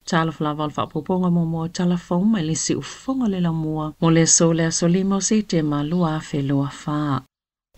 Tala Fou lava fa poponga mo Tala Fou mai le si ufonga le la mua mo le so le asolimo se te malua fe loa fa.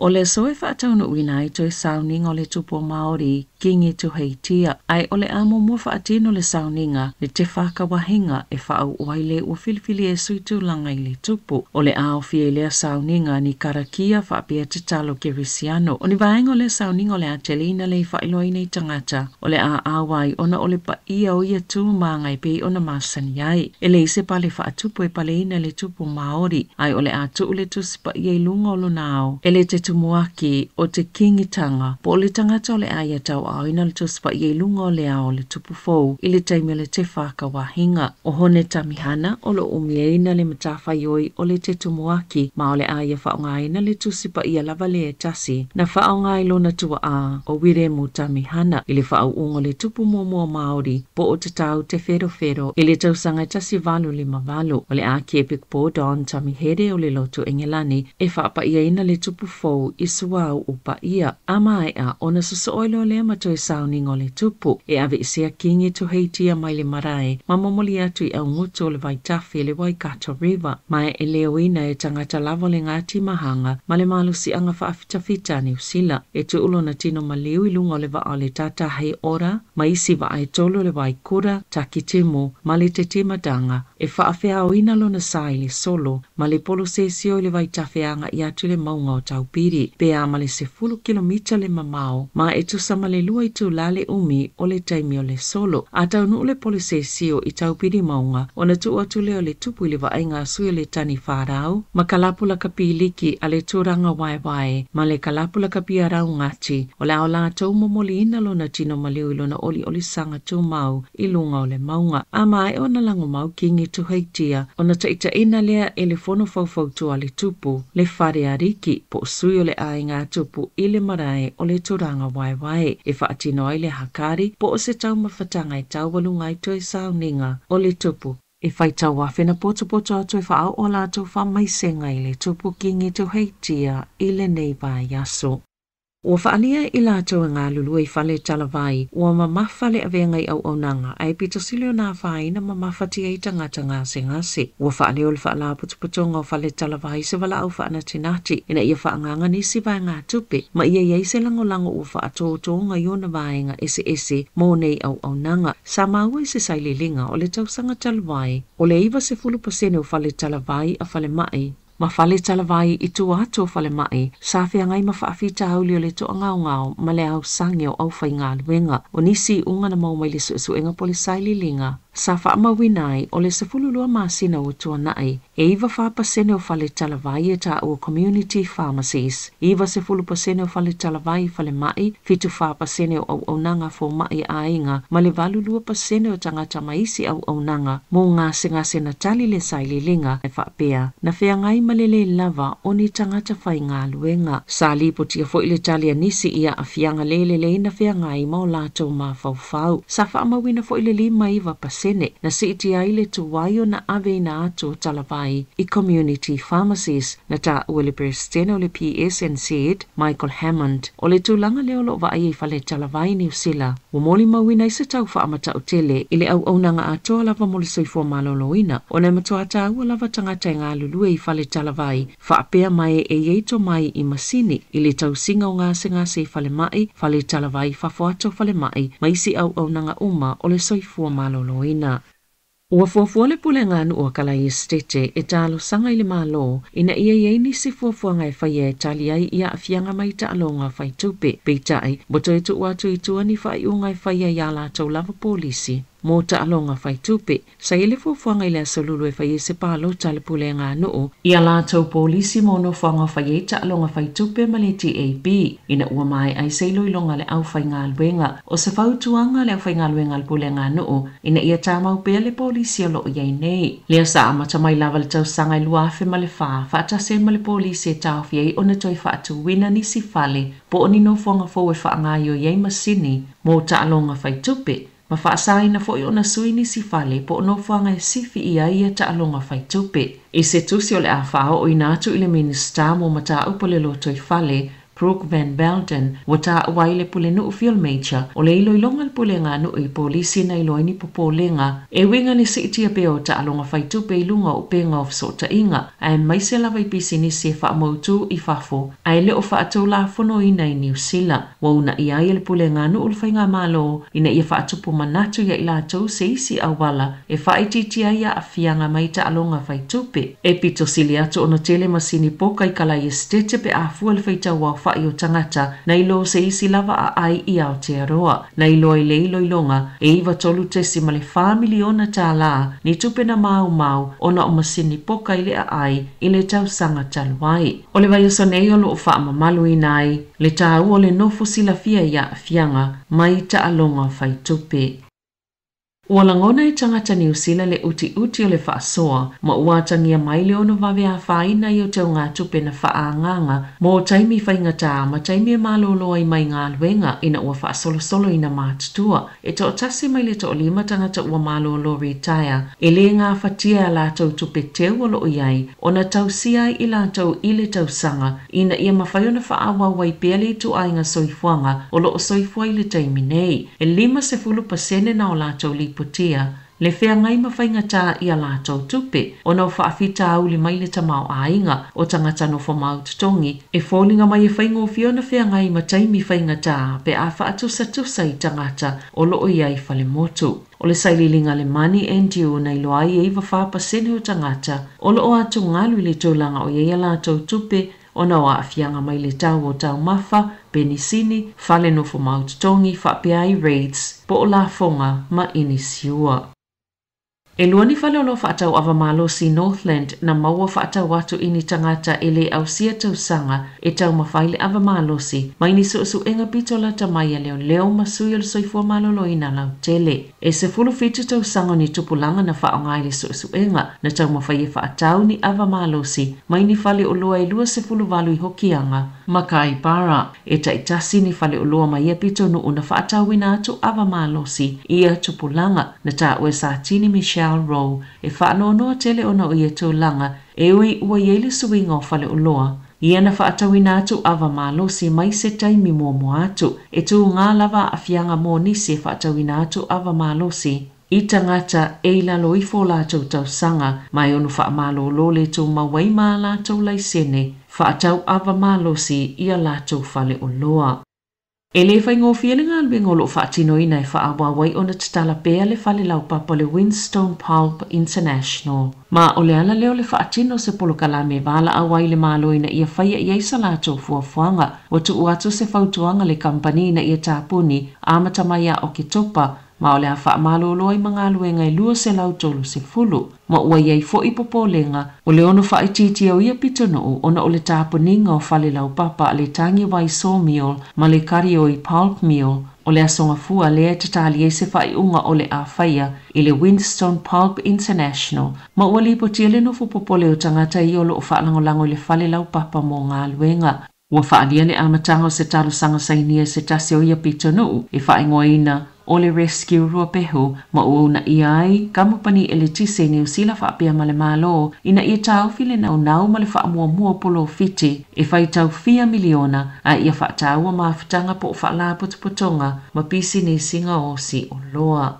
O le so e whaatauna uina i toi sauninga o le tupo Māori kingi tu heitia. Ai o le amo mua whaatino le sauninga le te whakawahinga e whaau oaile ua filifili e suitu langa i le tupo. O le ao fie lea sauninga ni karakia whaapia te talo Kasiano. O ni vaenga o le sauninga o le atelina le whailoina i tangata. O le a awai ona o le pa ia o ia tu maangai pe ona masani ai. E le ise pale whaatupo e pale ina le tupo Māori. Ai o le a tu le tusi pa ia i lunga o lunao. E le te tumuaki o te kingitanga. Po le tangata o le aia tau aina le tuspa i lunga o le ao le tupu fou i le taimi le te whakawahinga. O hone tamihana o lo umieina le matawhai oi o le te tumuaki ma o le aia whaongaina le tusipa i lava le e tasi na whaongai lona tua a o wire mu tamihana i le whaunga le tupu mua Māori po o te tau te whero i le tausanga tasi valu lima valu o le a kiepik po don tamihere o le lotu engelani e whaapa ina le tupu fou i suau upa ia. Amai a ona susoilo le matoi sauninga o le tupu e ave isia kingi tu heitia mai le marae ma momoli atu i au ngutu o le Waitafi le Waikato River mai e leoina e tangata lavo le ngati mahanga ma le malusi anga whaafitafita ni usila e tu ulo na tino maliu i lunga o le waa le tata hei ora ma isi wa ai tolo le Waikura takitimu ma le te timadanga e whaafea o ina lona sai le solo ma le polo sesio le Waitafi anga i atu le maunga o taupiri pe a ma le 10 kilomita le mamao ma e tu sama le lua i tu lale umi o le taimi o le solo a tau nu le polisesio i taupiri maunga o na tu atu leo le tupu i le vaenga sui le tani wharau ma kalapula kapiliki a le turanga waiwai ma le kalapula kapiarau ngati o le ao la tau momoli ina lona tino maliu ilona oli sanga tu mau i lunga o le maunga a mai o na lango mau kingi tu heitia o na taita ina lea e le fono faufau tu a le tupu le whare ariki po sui o le ainga tupu i le marae o le turanga waiwai e whaatino ai le hakari po o se tau mawhatanga i tau walunga i toi sauninga o le tupu. E whai tau wawhena poto atu e whaau o la tau whamaisenga i le tupu kingi tu heitia i le neiva yaso. Ua whaalia i lātou ngā lulu i whale talawai, ua mamawhale a venga i au nanga, ai pito silio nā whaina mamawhati ei tangata ngase. Ua whaalio le whaala putuputonga o whale talawai se wala au whaana tinati, ina ia whaanganga nisi vai ngā tupe, ma ia iei se lango ua whaatotonga i ona vaenga ese mō nei au nanga. Sāmoa i se saililinga o le tausanga talawai, o le iwa se 10% o whale talawai a whale mai. Ma whale talawai i tu ato whale mai, sa whia ngai ma whaafita hauli o le toa ngau ma le au sangi o au whai ngā luenga, o nisi unga na mau mai le suenga polisai lilinga. Sa whaamawinai o le 12 masina o tua nai, e iwa 4% o whale talawai e ta o community pharmacies, iwa 10% o whale talawai whale mai, 5% o au nanga fo mai ainga, ma le 2% o tangata maisi au nanga, mo ngase na tali le sai lilinga e whaapea, na whea ngai malele lava o ni tangata whai ngā luenga. Sa lipo tia fo ile talia nisi ia a fianga lele na whea ngai mo lato ma fau. Sa whaamawina fo ile 5% na siiti aile tu waio na ave na ato talawai i community pharmacies na ta uele presidente o le PSNZ Michael Hammond o le tūlanga leo lo wa ai whale talawai ni usila. Wa moli mawina i se tau whaamata o tele ile au nanga atoa lava moli soifua maloloina o na matua tau lava tangata ngā lulue i whale talawai whaapea mai e yeito mai i masini ile tau singa o ngase whale mai whale talawai whafuato whale mai maisi au nanga uma o le soifua maloloina. Ua fuafua le pulenga anu o kalai estete e talo sanga ile malo ina ia ni si fuafua ngai whaia e tali ai ia afianga mai ta alonga whai tupe. Peitai, boto e tu watu i tua ni whai ungai whaia ia la tau lava polisi. Mo ta alonga whai tupe, sa ile fuafua ngai lea salulu e whaia se palo tale pulenga anu ia la tau polisi mo no whanga whaia ta alonga whai tupe ma le TAB. Ina ua mai ai seilo ilonga le au whai ngā luenga o se whautuanga le au whai ngā luenga le pulenga anu ina ia tamau pea le polisi o lo iai nei. Lea sa amata mai lava le tau sanga i luafe ma le whaatase ma le polisi e tau fiei o na toi whaatu wina ni si fale po o ni no whanga fau e whaangaio iai masini mo ta alonga whai tupe. Ma whaasai na fo i ona sui ni si fale po o no whanga e sifi ia ia ta alonga whai tupe. E se tusi o le a whao o inatu i le minista mo mata upa le loto i fale Brooke Van Belden, wata waile pule no fiol mecha, o le iloilonga le pule ngā no i polisi na iloini popolenga, e winga ni si itia peo ta alonga faitupe ilunga o penga of sota inga, a maise lava i pisi ni se wha mautu i fafo, a le o wha atau la fono ina i New Zealand, wa una i aia le pule ngā no ulfai ngā malo, ina ia wha atupu manatu ya ila tau se isi awala, e wha ititia ia a fianga maita alonga faitupe, e pito sili atu ono tele masini poka i kala i stete pe a fua le faitau wa wha i o tangata, na ilo se isi lava a ai i Aotearoa, na ilo i le ilo ilonga, e iwa tolu tesi ma le whamiliona tā la, ni tupe na mau, ona o masini poka i le a ai, i le tau sanga taluai. O le vai o sonei o lo o wha mamalu i nai, le tā ua le nofo sila fia i a fianga, mai ta alonga fai tupe. Ua langona i tangata New Zealand le uti o le whaasoa, ma ua tangia mai le ono wawe a whaina i o tau ngā tupe na whaanganga, mo taimi whaingata ma taimi e maloloa i mai ngā luenga ina ua whaasolo ina mātutua, e to tasi mai le to lima tangata ua malolo retire, e le ngā whatia a lātou tupe teu o lo iai, ona tau siai i lātou i le tau sanga, ina ia mawhaiona whaawa wai pele tu ainga soifuanga, o lo o soifua i le taimi nei, e 50% na o lātou li putia, le whea ngai mawhaingata i a lātou tupe, o nau whaafita au li mai le tamau ainga o tangata no whamau tutongi, e fōlinga mai e whaingo whiona whea ngai mataimi whaingata pe a whaatusa i tangata o loo iai whale motu. O le saililinga le mani NGO na ilo ai e iwa whapasene o tangata, o loo atu ngalu le tōlanga o iai a lātou tupe, o na wa afianga mai le tau o tau mafa, penisini, whale no whamau tutongi, whapeai raids, po o la fonga ma inisiua. E luani whale o lo whaatau awamalosi Northland na maua whaatau watu ini tangata e le au sia tau sanga e tau mawhaile awamalosi, mai ni su enga pitola tamaya leo masui o le soifua malolo ina lau tele. E se fulu fitu tau sanga ni tupulanga na whaongai le su enga na tau mawhaie whaatau ni awamalosi, mai ni whale o loa e lua se fulu walu i hokianga, makai para. E ta itasi ni whale o loa mai e pito no una whaatau ina atu awamalosi, ia tupulanga na ta ue sa tini Michelle Rowe, e whaanonoa tele ona o ia tōlanga, e ui ua iele suinga o whale o loa. Ia na whaatawina atu awa malosi mai se taimi mo atu, e tū ngā lava a fianga mō nisi e whaatawina atu awa malosi. I tangata e lalo i fō lātou tau sanga, mai onu wha malo lo le tū mawai mā lātou lai sene, whaatau awa malosi ia lātou whale o loa. E le whaingo whielinga alwengo lo whaatino ina e whaawawai ona tatala pea le whale lau papa le Winstone Pulp International. Ma o le ala leo le whaatino se polo kalame wala awai le malo ina ia whaia i eisa lātou fuafuanga, o tu uatu se whautuanga le kampani ina ia tāpuni, amatamaya o ke topa, ma o le a whaamalolo i mga luenga i lua se lau tolu se fulu. Ma ua iei fo i popolenga, o le ono whaititi au ia pitono ona o le tāpuninga o whale lau papa le tangi wai sawmill ma le kari o i pulp mill, o le asonga fua lea tatali e se whaiunga o le a whaia i le Winstone Pulp International, ma ua li potia le nofo popole o tangata i olo o whaalangolango i le whale lau papa mo ngā luenga. Ua whaalia le amatanga o se talo sanga sainia se tasi o ia pitono e whaingoa ina o le rescue rua pehu, ma una iai, kamupani e le tise ni usila whaapea ma le malo, ina ia tau file nau ma le whaamua polo fiti, e whai tau 4 miliona, a ia whaatau a maafutanga po whaala putuputonga, ma pisi ni singa osi o loa.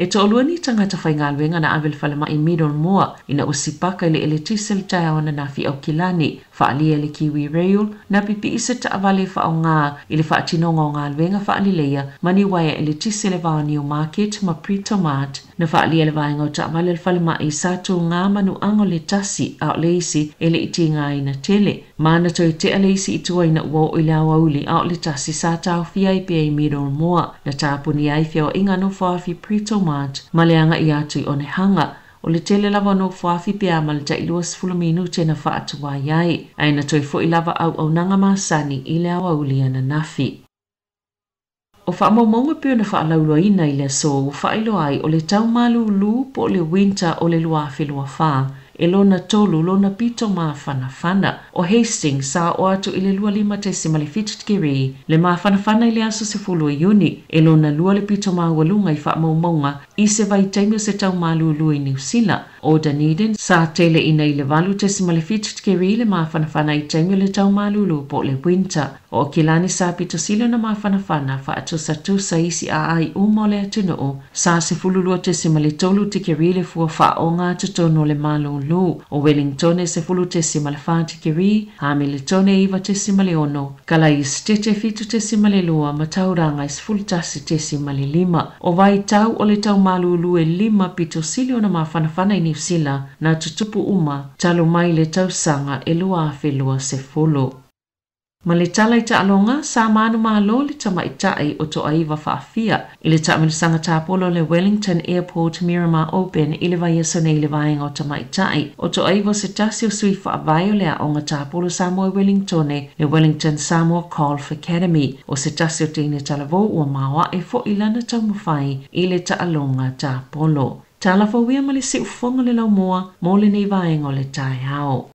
E to olua ni tangata whaingaluenga na awel whale mai Middle Moa, ina usipaka ile ele tise le taeona na fi au kilani, whaalia le Kiwi Rail, na pipi isa ta avale whaau ngā, ile whaatinonga o ngā luenga whaalileia, mani waia ele tise le vau New Market ma Pritomat, na whaalia le vaenga o ta avale le whale mai sato ngā manu ango le tasi, au leisi, ele iti ngā ina tele. Mana toi te aleisi i tua ina ua o ila wauli, au le tasi sa tau fia i pia i Middle Moa, na tāpuni ai fia o inga no whaafi Pritomat, maleanga i atu i one hanga, o le tele lava no whaafi pia ma le ta ilua 10 minute na whaatua iai, aina toi fo i lava au nanga masani i le awauli ana nafi. O whaamamonga pio na whaalaulua ina i le so, o whailo ai o le tau malu lu po le winter o le luafi lua wha, e lona tolu lona pito mawhanawhana. O Hastings, Sāmoa atu i le 25 le mawhanawhana i le aso se fulu iuni, e lona 2 mawalunga i whaamaumaunga i se vaitaimi o se tau malulu i New Zealand. O Dunedin, sa tele ina i le 25 le mawhanawhana i taimi o le tau malulu po le winter. O Kilani sa pito silo na mawhanawhana whaatusa isi a ai umo le atunoo, sa se fululua le tolu tikiri le fua whaonga tutono le malulu. O Wellington se fulu le wha tikiri, Hamilton iwa le ono, Kalais fitu le lua, Matauranga is fulu tasi le 5. O vai tau o le tau malulu e 5 pito silo na mawhanawhana i New Zealand na tutupu uma, talo mai le tau sanga e lua awhelua se fulu. Ma le tala i taalonga, sa manu malo le tamaitai o to aiwa whaafia. I le taamilisanga tāpolo le Wellington Airport Miramar Open i le vaiasone i le vaenga o tamaitai. O to aiwa se tasi o sui whaavai o le aonga tāpolo Samoa Wellingtone le Wellington Samoa Golf Academy. O se tasi o tine talavo ua mawa e fo ilana taumawhai i le taalonga tāpolo. Tala Fou ia ma le siufonga le laumoa mo le nei vaenga o le tai hao.